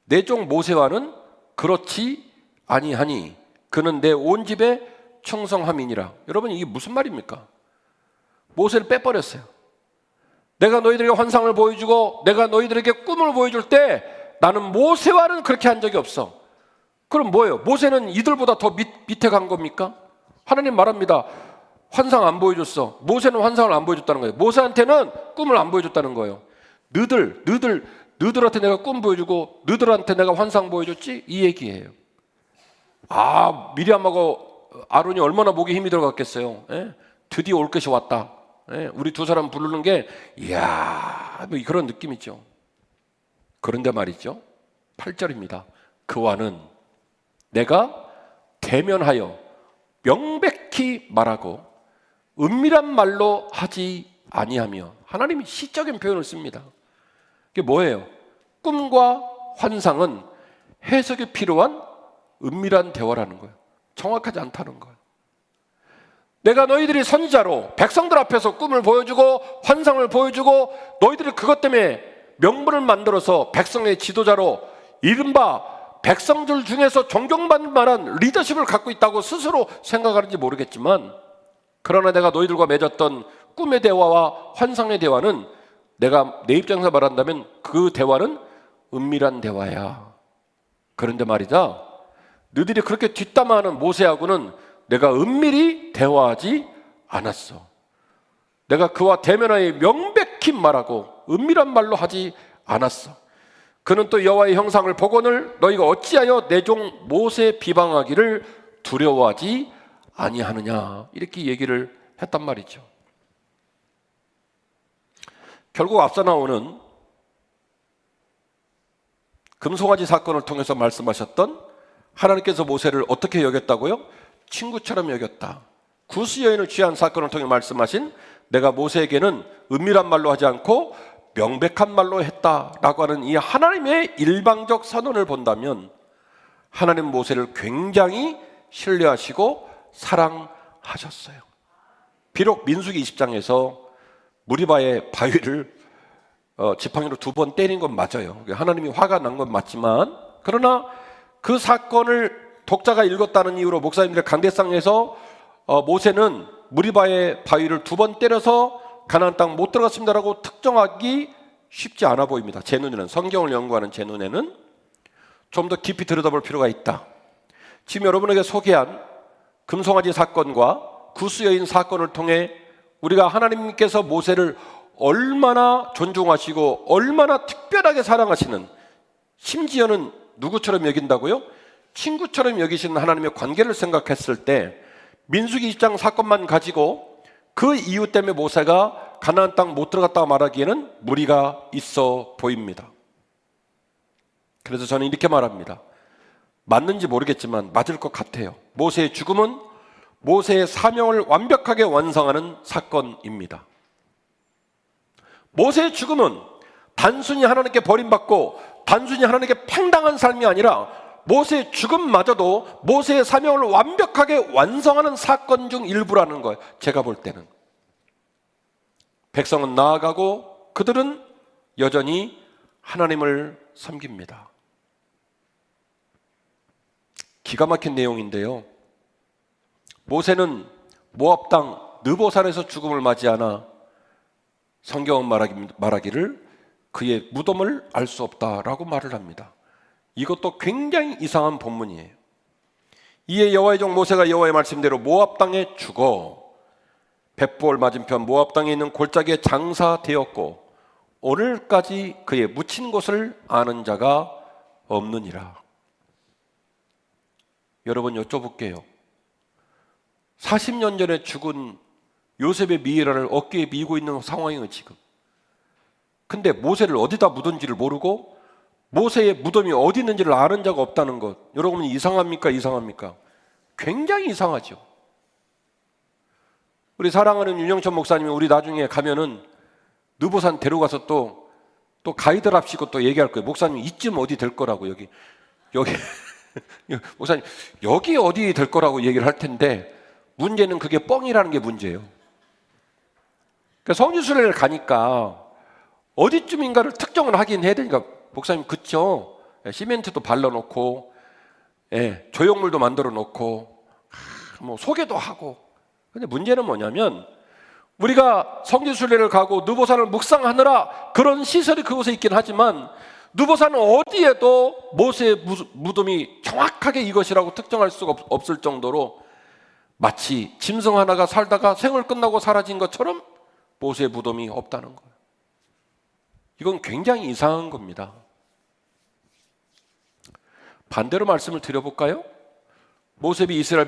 내 종 모세와는 그렇지 아니하니 그는 내 온 집에 충성함이니라. 여러분 이게 무슨 말입니까? 모세를 빼버렸어요. 내가 너희들에게 환상을 보여주고 내가 너희들에게 꿈을 보여줄 때 나는 모세와는 그렇게 한 적이 없어. 그럼 뭐예요? 모세는 이들보다 더 밑에 간 겁니까? 하나님 말합니다. 환상 안 보여줬어. 모세는 환상을 안 보여줬다는 거예요. 모세한테는 꿈을 안 보여줬다는 거예요. 너희들한테 내가 꿈 보여주고 너희들한테 내가 환상 보여줬지? 이 얘기예요. 미리암하고 아론이 얼마나 목에 힘이 들어갔겠어요. 예? 드디어 올 것이 왔다. 예? 우리 두 사람 부르는 게 이야, 뭐 그런 느낌이죠. 그런데 말이죠. 8절입니다. 그와는 내가 대면하여 명백히 말하고 은밀한 말로 하지 아니하며, 하나님이 시적인 표현을 씁니다. 그게 뭐예요? 꿈과 환상은 해석이 필요한 은밀한 대화라는 거예요. 정확하지 않다는 거예요. 내가 너희들이 선지자로 백성들 앞에서 꿈을 보여주고 환상을 보여주고 너희들이 그것 때문에 명분을 만들어서 백성의 지도자로 이른바 백성들 중에서 존경받을 만한 리더십을 갖고 있다고 스스로 생각하는지 모르겠지만, 그러나 내가 너희들과 맺었던 꿈의 대화와 환상의 대화는, 내가 내 입장에서 말한다면 그 대화는 은밀한 대화야. 그런데 말이다, 너희들이 그렇게 뒷담화하는 모세하고는 내가 은밀히 대화하지 않았어. 내가 그와 대면하여 명백히 말하고 은밀한 말로 하지 않았어. 그는 또 여호와의 형상을 보거늘 너희가 어찌하여 내 종 모세 비방하기를 두려워하지 아니하느냐, 이렇게 얘기를 했단 말이죠. 결국 앞서 나오는 금송아지 사건을 통해서 말씀하셨던 하나님께서 모세를 어떻게 여겼다고요? 친구처럼 여겼다. 구스 여인을 취한 사건을 통해 말씀하신 내가 모세에게는 은밀한 말로 하지 않고 명백한 말로 했다라고 하는 이 하나님의 일방적 선언을 본다면 하나님 모세를 굉장히 신뢰하시고 사랑하셨어요. 비록 민수기 20장에서 무리바의 바위를 지팡이로 2번 때린 건 맞아요. 하나님이 화가 난 건 맞지만, 그러나 그 사건을 독자가 읽었다는 이유로 목사님들의 강대상에서 모세는 무리바의 바위를 2번 때려서 가나안 땅 못 들어갔습니다라고 특정하기 쉽지 않아 보입니다. 제 눈에는, 성경을 연구하는 제 눈에는 좀 더 깊이 들여다볼 필요가 있다. 지금 여러분에게 소개한 금송아지 사건과 구스 여인 사건을 통해 우리가 하나님께서 모세를 얼마나 존중하시고 얼마나 특별하게 사랑하시는, 심지어는 누구처럼 여긴다고요? 친구처럼 여기시는 하나님의 관계를 생각했을 때 민수기 20장 사건만 가지고 그 이유 때문에 모세가 가나안 땅 못 들어갔다고 말하기에는 무리가 있어 보입니다. 그래서 저는 이렇게 말합니다. 맞는지 모르겠지만 맞을 것 같아요. 모세의 죽음은 모세의 사명을 완벽하게 완성하는 사건입니다. 모세의 죽음은 단순히 하나님께 버림받고 단순히 하나님께 팽당한 삶이 아니라 모세의 죽음마저도 모세의 사명을 완벽하게 완성하는 사건 중 일부라는 거예요. 제가 볼 때는. 백성은 나아가고 그들은 여전히 하나님을 섬깁니다. 기가 막힌 내용인데요. 모세는 모압 땅 느보산에서 죽음을 맞이하나 성경은 말하기를 그의 무덤을 알 수 없다라고 말을 합니다. 이것도 굉장히 이상한 본문이에요. 이에 여호와의 종 모세가 여호와의 말씀대로 모압 땅에 죽어 벳볼 맞은편 모압 땅에 있는 골짜기에 장사되었고 오늘까지 그의 묻힌 곳을 아는 자가 없느니라. 여러분 여쭤볼게요. 40년 전에 죽은 요셉의 미이라를 어깨에 미고 있는 상황이에요 지금. 근데 모세를 어디다 묻은지를 모르고 모세의 무덤이 어디 있는지를 아는 자가 없다는 것, 여러분 이상합니까? 이상합니까? 굉장히 이상하죠. 우리 사랑하는 윤영천 목사님이 우리 나중에 가면은 느보산 데려가서 또 가이드랍시고 또 얘기할 거예요. 목사님 이쯤 어디 될 거라고 여기 목사님 여기 어디 될 거라고 얘기를 할 텐데 문제는 그게 뻥이라는 게 문제예요. 그러니까 성지순례를 가니까 어디쯤인가를 특정을 하긴 해야 되니까 목사님 그쵸? 시멘트도 발라놓고 조형물도 만들어 놓고 뭐 소개도 하고. 근데 문제는 뭐냐면 우리가 성지순례를 가고 느보산을 묵상하느라 그런 시설이 그곳에 있긴 하지만 느보산은 어디에도 모세의 무덤이 정확하게 이것이라고 특정할 수가 없을 정도로 마치 짐승 하나가 살다가 생을 끝나고 사라진 것처럼 모세의 무덤이 없다는 거예요. 이건 굉장히 이상한 겁니다. 반대로 말씀을 드려볼까요? 모세가 이스라엘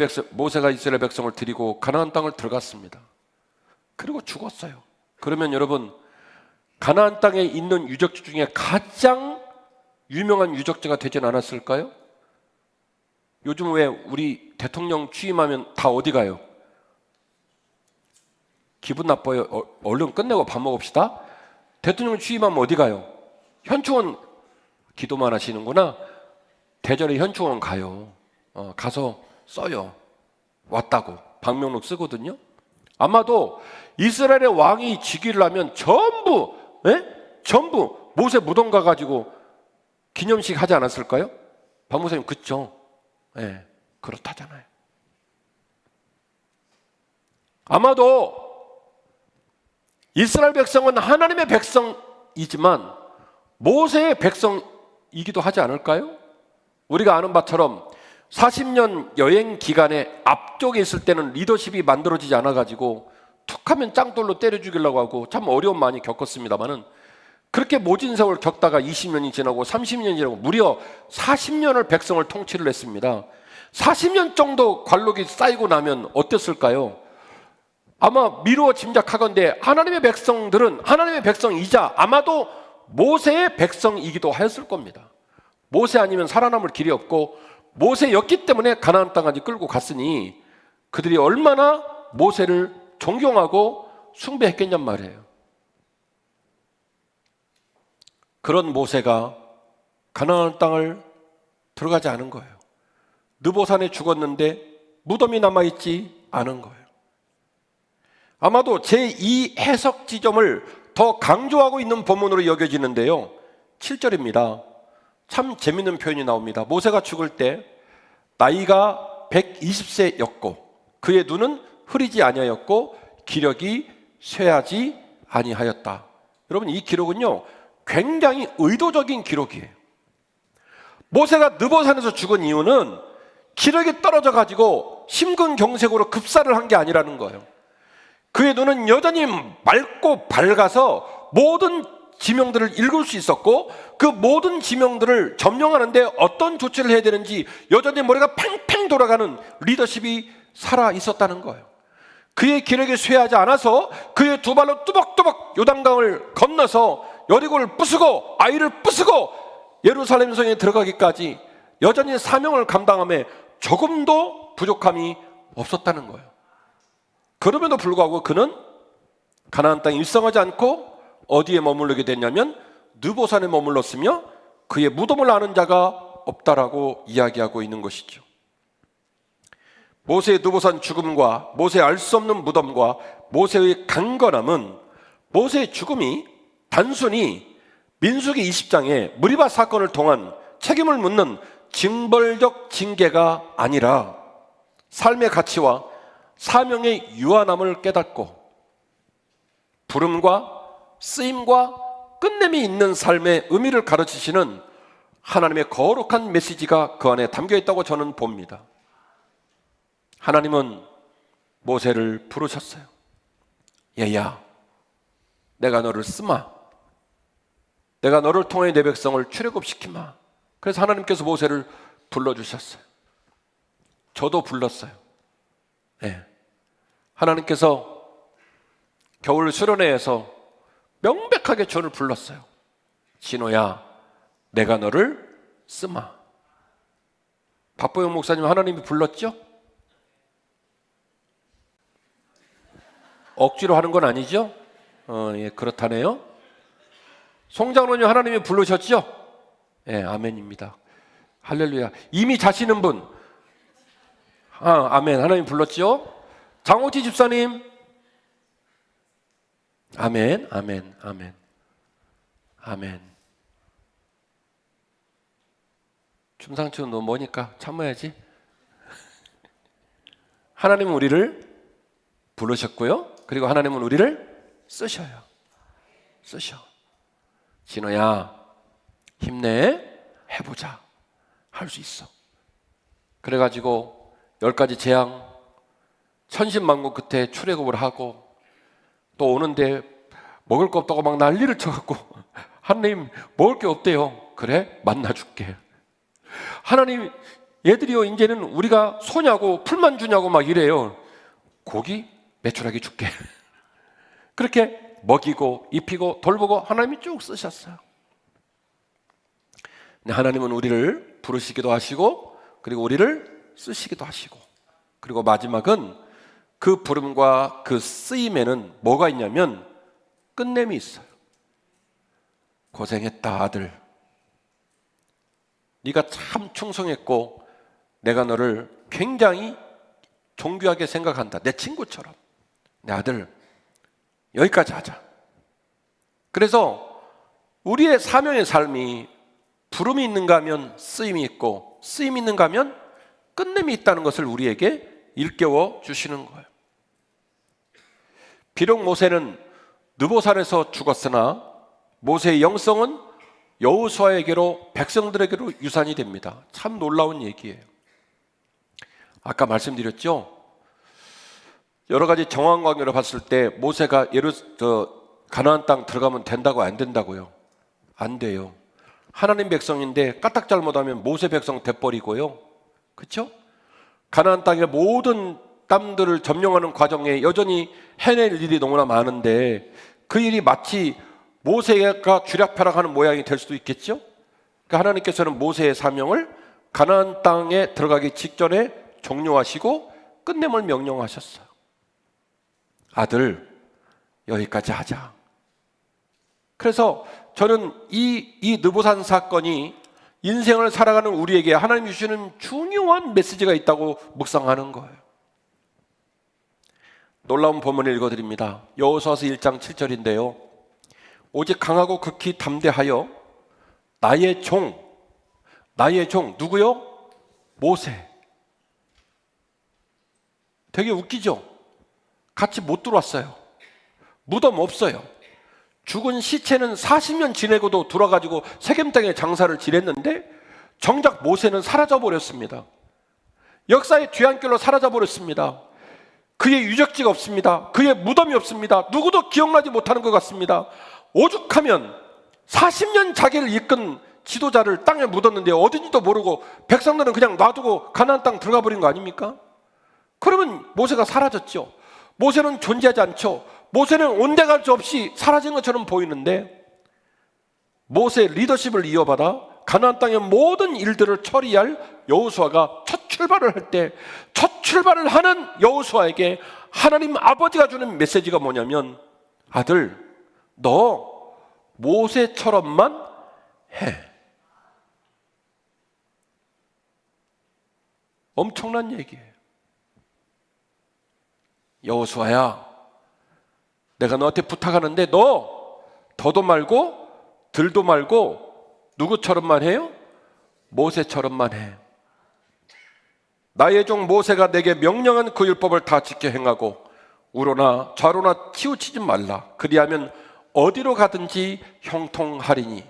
백성을 데리고 가나안 땅을 들어갔습니다. 그리고 죽었어요. 그러면 여러분, 가나안 땅에 있는 유적지 중에 가장 유명한 유적지가 되진 않았을까요? 요즘 왜 우리 대통령 취임하면 다 어디 가요? 기분 나빠요. 얼른 끝내고 밥 먹읍시다. 대통령 취임하면 어디 가요? 현충원 기도만 하시는구나. 대전에 현충원 가요. 가서 써요. 왔다고 방명록 쓰거든요. 아마도 이스라엘의 왕이 즉위를 하면 전부 모세 무덤 가가지고 기념식 하지 않았을까요? 박 목사님 그쵸? 그렇다잖아요. 아마도 이스라엘 백성은 하나님의 백성이지만 모세의 백성이기도 하지 않을까요? 우리가 아는 바처럼 40년 여행 기간에 앞쪽에 있을 때는 리더십이 만들어지지 않아가지고 툭하면 짱돌로 때려 죽이려고 하고 참 어려움 많이 겪었습니다만은 그렇게 모진 세월 겪다가 20년이 지나고 30년이 지나고 무려 40년을 백성을 통치를 했습니다. 40년 정도 관록이 쌓이고 나면 어땠을까요? 아마 미루어 짐작하건대 하나님의 백성들은 하나님의 백성이자 아마도 모세의 백성이기도 하였을 겁니다. 모세 아니면 살아남을 길이 없고 모세였기 때문에 가나안 땅까지 끌고 갔으니 그들이 얼마나 모세를 존경하고 숭배했겠냔 말이에요. 그런 모세가 가나안 땅을 들어가지 않은 거예요. 느보산에 죽었는데 무덤이 남아있지 않은 거예요. 아마도 제2 해석 지점을 더 강조하고 있는 본문으로 여겨지는데요. 7절입니다. 참 재밌는 표현이 나옵니다. 모세가 죽을 때 나이가 120세였고 그의 눈은 흐리지 아니하였고 기력이 쇠하지 아니하였다. 여러분, 이 기록은요 굉장히 의도적인 기록이에요. 모세가 느보산에서 죽은 이유는 기력이 떨어져 가지고 심근경색으로 급사를 한 게 아니라는 거예요. 그의 눈은 여전히 맑고 밝아서 모든 지명들을 읽을 수 있었고 그 모든 지명들을 점령하는데 어떤 조치를 해야 되는지 여전히 머리가 팽팽 돌아가는 리더십이 살아 있었다는 거예요. 그의 기력이 쇠하지 않아서 그의 두 발로 뚜벅뚜벅 요단강을 건너서 여리고를 부수고 아이를 부수고 예루살렘 성에 들어가기까지 여전히 사명을 감당함에 조금도 부족함이 없었다는 거예요. 그럼에도 불구하고 그는 가나안 땅에 입성하지 않고 어디에 머무르게 됐냐면 느보산에 머물렀으며 그의 무덤을 아는 자가 없다라고 이야기하고 있는 것이죠. 모세의 느보산 죽음과 모세의 알 수 없는 무덤과 모세의 강건함은 모세의 죽음이 단순히 민수기 20장의 무리바 사건을 통한 책임을 묻는 징벌적 징계가 아니라 삶의 가치와 사명의 유한함을 깨닫고 부름과 쓰임과 끝냄이 있는 삶의 의미를 가르치시는 하나님의 거룩한 메시지가 그 안에 담겨 있다고 저는 봅니다. 하나님은 모세를 부르셨어요. 얘야, 내가 너를 쓰마. 내가 너를 통해 내 백성을 출애굽시키마. 그래서 하나님께서 모세를 불러주셨어요. 저도 불렀어요. 하나님께서 겨울 수련회에서 명백하게 저를 불렀어요. 진호야, 내가 너를 쓰마. 박보영 목사님 하나님이 불렀죠? 억지로 하는 건 아니죠? 그렇다네요. 송장로님 하나님이 부르셨죠? 아멘입니다. 할렐루야. 이미 자시는 분, 아멘. 하나님 불렀죠? 장호지 집사님, 아멘, 아멘, 아멘, 아멘. 춤상추는 너무 머니까 참아야지. 하나님은 우리를 부르셨고요. 그리고 하나님은 우리를 쓰셔요. 쓰셔. 진호야, 힘내. 해보자. 할 수 있어. 그래가지고 10가지 재앙, 천신만고 끝에 출애굽을 하고 또 오는데 먹을 거 없다고 막 난리를 쳐갖고 하나님 먹을 게 없대요. 그래? 만나줄게. 하나님, 얘들이요 이제는 우리가 소냐고 풀만 주냐고 막 이래요. 고기 매출하게 줄게. 그렇게 먹이고 입히고 돌보고 하나님이 쭉 쓰셨어요. 하나님은 우리를 부르시기도 하시고 그리고 우리를 쓰시기도 하시고, 그리고 마지막은 그 부름과 그 쓰임에는 뭐가 있냐면 끝냄이 있어요. 고생했다 아들, 네가 참 충성했고 내가 너를 굉장히 존귀하게 생각한다. 내 친구처럼. 내 아들, 여기까지 하자. 그래서 우리의 사명의 삶이 부름이 있는가 하면 쓰임이 있고 쓰임이 있는가 하면 끝냄이 있다는 것을 우리에게 일깨워 주시는 거예요. 비록 모세는 느보산에서 죽었으나 모세의 영성은 여호수아에게로, 백성들에게로 유산이 됩니다. 참 놀라운 얘기예요. 아까 말씀드렸죠, 여러 가지 정황 관계로 봤을 때 모세가 가나안 땅 들어가면 된다고 안 된다고요? 안 돼요. 하나님 백성인데 까딱 잘못하면 모세 백성 돼버리고요. 그렇죠? 가나안 땅의 모든 땅들을 점령하는 과정에 여전히 해낼 일이 너무나 많은데 그 일이 마치 모세가 쥐락펴락하는 모양이 될 수도 있겠죠? 그러니까 하나님께서는 모세의 사명을 가나안 땅에 들어가기 직전에 종료하시고 끝냄을 명령하셨어요. 아들, 여기까지 하자. 그래서 저는 이 느보산 사건이 인생을 살아가는 우리에게 하나님이 주시는 중요한 메시지가 있다고 묵상하는 거예요. 놀라운 본문을 읽어드립니다. 여호수아서 1장 7절인데요. 오직 강하고 극히 담대하여 나의 종 누구요? 모세. 되게 웃기죠? 같이 못 들어왔어요. 무덤 없어요. 죽은 시체는 40년 지내고도 들어가지고 세겜 땅에 장사를 지냈는데 정작 모세는 사라져버렸습니다. 역사의 뒤안길로 사라져버렸습니다. 그의 유적지가 없습니다. 그의 무덤이 없습니다. 누구도 기억나지 못하는 것 같습니다. 오죽하면 40년 자기를 이끈 지도자를 땅에 묻었는데 어딘지도 모르고 백성들은 그냥 놔두고 가나안 땅 들어가 버린 거 아닙니까? 그러면 모세가 사라졌죠. 모세는 존재하지 않죠. 모세는 온데갈 수 없이 사라진 것처럼 보이는데 모세의 리더십을 이어받아 가나안 땅의 모든 일들을 처리할 여호수아가 첫 출발을 할 때 첫 출발을 하는 여호수아에게 하나님 아버지가 주는 메시지가 뭐냐면 아들, 너 모세처럼만 해. 엄청난 얘기예요. 여호수아야, 내가 너한테 부탁하는데 너 더도 말고 들도 말고 누구처럼만 해요? 모세처럼만 해. 나의 종 모세가 내게 명령한 그 율법을 다 지켜 행하고 우로나 좌로나 치우치지 말라. 그리하면 어디로 가든지 형통하리니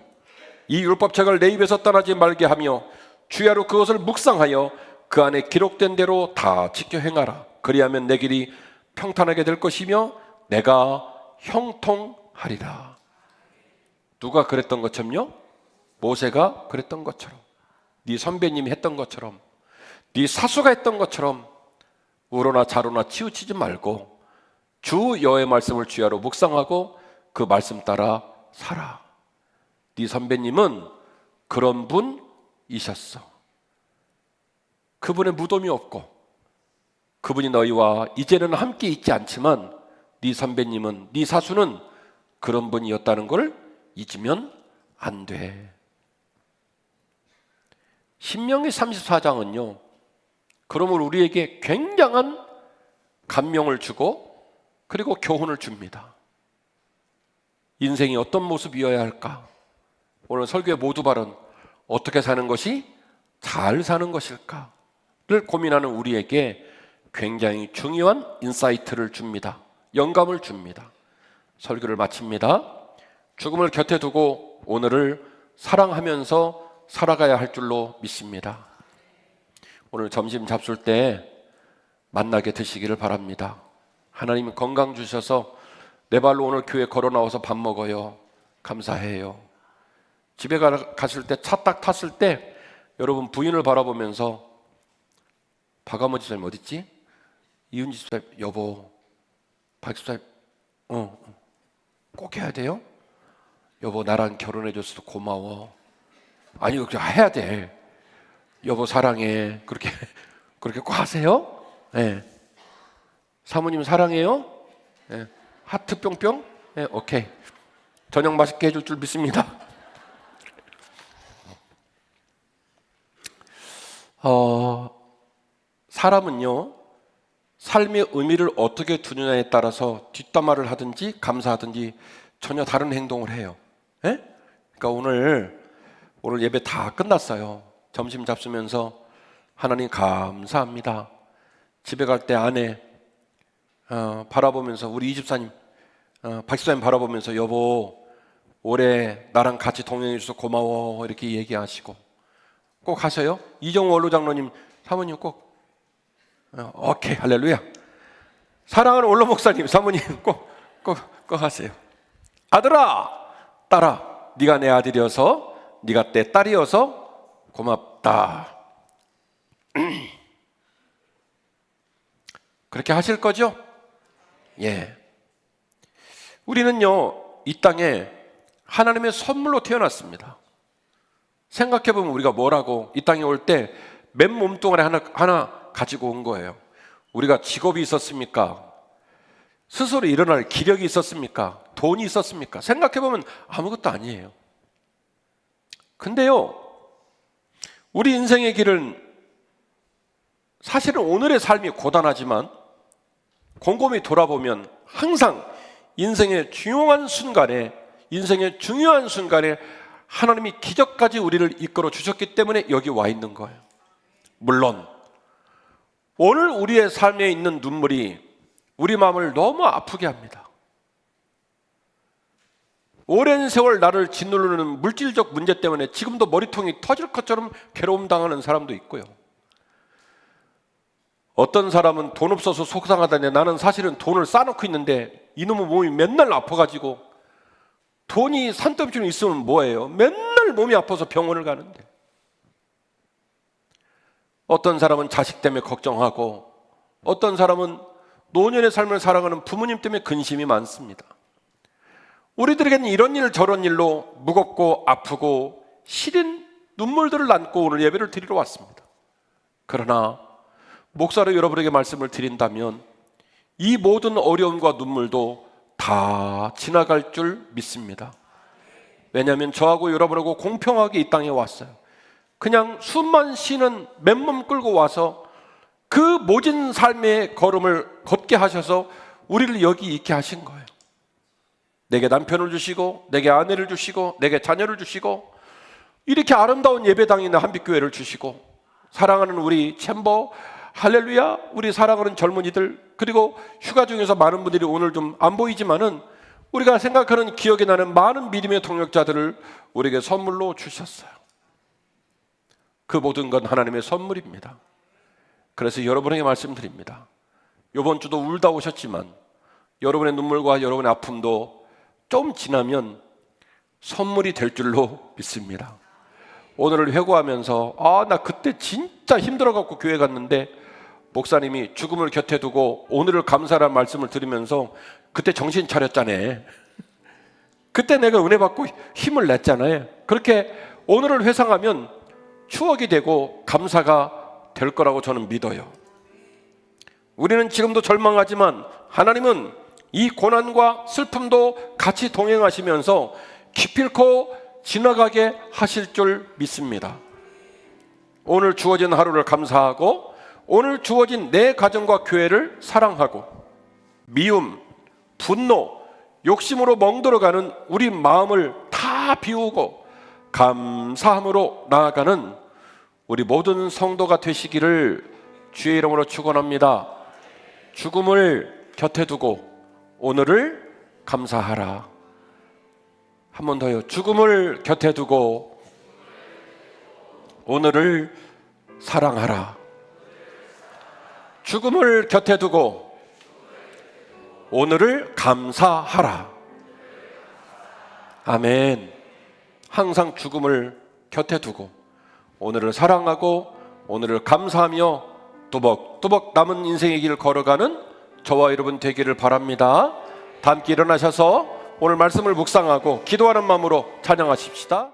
이 율법책을 내 입에서 떠나지 말게 하며 주야로 그것을 묵상하여 그 안에 기록된 대로 다 지켜 행하라. 그리하면 내 길이 평탄하게 될 것이며 내가 형통하리라. 누가 그랬던 것처럼요? 모세가 그랬던 것처럼, 네 선배님이 했던 것처럼, 네 사수가 했던 것처럼 우로나 좌로나 치우치지 말고 주 여호와의 말씀을 주야로 묵상하고 그 말씀 따라 살아. 네 선배님은 그런 분이셨어. 그분의 무덤이 없고 그분이 너희와 이제는 함께 있지 않지만 네 선배님은, 네 사수는 그런 분이었다는 걸 잊으면 안 돼. 신명기 34장은요 그러므로 우리에게 굉장한 감명을 주고 그리고 교훈을 줍니다. 인생이 어떤 모습이어야 할까? 오늘 설교의 모두 발언, 어떻게 사는 것이 잘 사는 것일까를 고민하는 우리에게 굉장히 중요한 인사이트를 줍니다. 영감을 줍니다. 설교를 마칩니다. 죽음을 곁에 두고 오늘을 사랑하면서 살아가야 할 줄로 믿습니다. 오늘 점심 잡술 때 만나게 되시기를 바랍니다. 하나님 건강 주셔서 내 발로 오늘 교회 걸어 나와서 밥 먹어요. 감사해요. 집에 가실 때 차 딱 탔을 때 여러분 부인을 바라보면서 박아모 집사님 어딨지? 이은지 집사님 여보 박 집사님 꼭 해야 돼요? 여보 나랑 결혼해줘서 고마워. 아니 그렇게 해야 돼. 여보 사랑해. 그렇게 꼭 하세요? 네. 사모님 사랑해요? 네. 하트 뿅뿅? 네, 오케이. 저녁 맛있게 해줄 줄 믿습니다. 사람은요 삶의 의미를 어떻게 두느냐에 따라서 뒷담화를 하든지 감사하든지 전혀 다른 행동을 해요. 네? 그러니까 오늘 예배 다 끝났어요. 점심 잡수면서 하나님 감사합니다. 집에 갈 때 아내 바라보면서 우리 이 집사님 박 집사님 바라보면서 여보 올해 나랑 같이 동행해 주셔서 고마워 이렇게 얘기하시고 꼭 하세요. 이정우 원로장로님 사모님 꼭 오케이 할렐루야. 사랑하는 원로 목사님 사모님 꼭 하세요. 아들아 딸아 네가 내 아들이어서 네가 내 딸이어서 고맙다. 그렇게 하실 거죠? 예. 우리는요 이 땅에 하나님의 선물로 태어났습니다. 생각해보면 우리가 뭐라고 이 땅에 올 때 맨 몸뚱아리 하나 가지고 온 거예요. 우리가 직업이 있었습니까? 스스로 일어날 기력이 있었습니까? 돈이 있었습니까? 생각해보면 아무것도 아니에요. 근데요 우리 인생의 길은 사실은 오늘의 삶이 고단하지만 곰곰이 돌아보면 항상 인생의 중요한 순간에 하나님이 기적까지 우리를 이끌어 주셨기 때문에 여기 와 있는 거예요. 물론 오늘 우리의 삶에 있는 눈물이 우리 마음을 너무 아프게 합니다. 오랜 세월 나를 짓누르는 물질적 문제 때문에 지금도 머리통이 터질 것처럼 괴로움 당하는 사람도 있고요. 어떤 사람은 돈 없어서 속상하다는데 나는 사실은 돈을 쌓아놓고 있는데 이놈의 몸이 맨날 아파가지고 돈이 산더미처럼 있으면 뭐예요? 맨날 몸이 아파서 병원을 가는데. 어떤 사람은 자식 때문에 걱정하고 어떤 사람은 노년의 삶을 살아가는 부모님 때문에 근심이 많습니다. 우리들에게는 이런 일 저런 일로 무겁고 아프고 시린 눈물들을 안고 오늘 예배를 드리러 왔습니다. 그러나 목사로 여러분에게 말씀을 드린다면 이 모든 어려움과 눈물도 다 지나갈 줄 믿습니다. 왜냐하면 저하고 여러분하고 공평하게 이 땅에 왔어요. 그냥 숨만 쉬는 맨몸 끌고 와서 그 모진 삶의 걸음을 걷게 하셔서 우리를 여기 있게 하신 거예요. 내게 남편을 주시고 내게 아내를 주시고 내게 자녀를 주시고 이렇게 아름다운 예배당이 있는 한빛교회를 주시고 사랑하는 우리 챔버 할렐루야 우리 사랑하는 젊은이들 그리고 휴가 중에서 많은 분들이 오늘 좀 안 보이지만은 우리가 생각하는 기억에 나는 많은 믿음의 동역자들을 우리에게 선물로 주셨어요. 그 모든 건 하나님의 선물입니다. 그래서 여러분에게 말씀드립니다. 이번 주도 울다 오셨지만 여러분의 눈물과 여러분의 아픔도 좀 지나면 선물이 될 줄로 믿습니다. 오늘을 회고하면서 나 그때 진짜 힘들어갖고 교회 갔는데 목사님이 죽음을 곁에 두고 오늘을 감사라는 말씀을 들으면서 그때 정신 차렸잖아요. 그때 내가 은혜 받고 힘을 냈잖아요. 그렇게 오늘을 회상하면 추억이 되고 감사가 될 거라고 저는 믿어요. 우리는 지금도 절망하지만 하나님은 이 고난과 슬픔도 같이 동행하시면서 기필코 지나가게 하실 줄 믿습니다. 오늘 주어진 하루를 감사하고 오늘 주어진 내 가정과 교회를 사랑하고 미움, 분노, 욕심으로 멍들어가는 우리 마음을 다 비우고 감사함으로 나아가는 우리 모든 성도가 되시기를 주의 이름으로 축원합니다. 죽음을 곁에 두고 오늘을 감사하라. 한 번 더요. 죽음을 곁에 두고 오늘을 사랑하라. 죽음을 곁에 두고 오늘을 감사하라. 아멘. 항상 죽음을 곁에 두고 오늘을 사랑하고 오늘을 감사하며 또박또박 남은 인생의 길을 걸어가는 저와 여러분 되기를 바랍니다. 다 함께 일어나셔서 오늘 말씀을 묵상하고 기도하는 마음으로 찬양하십시다.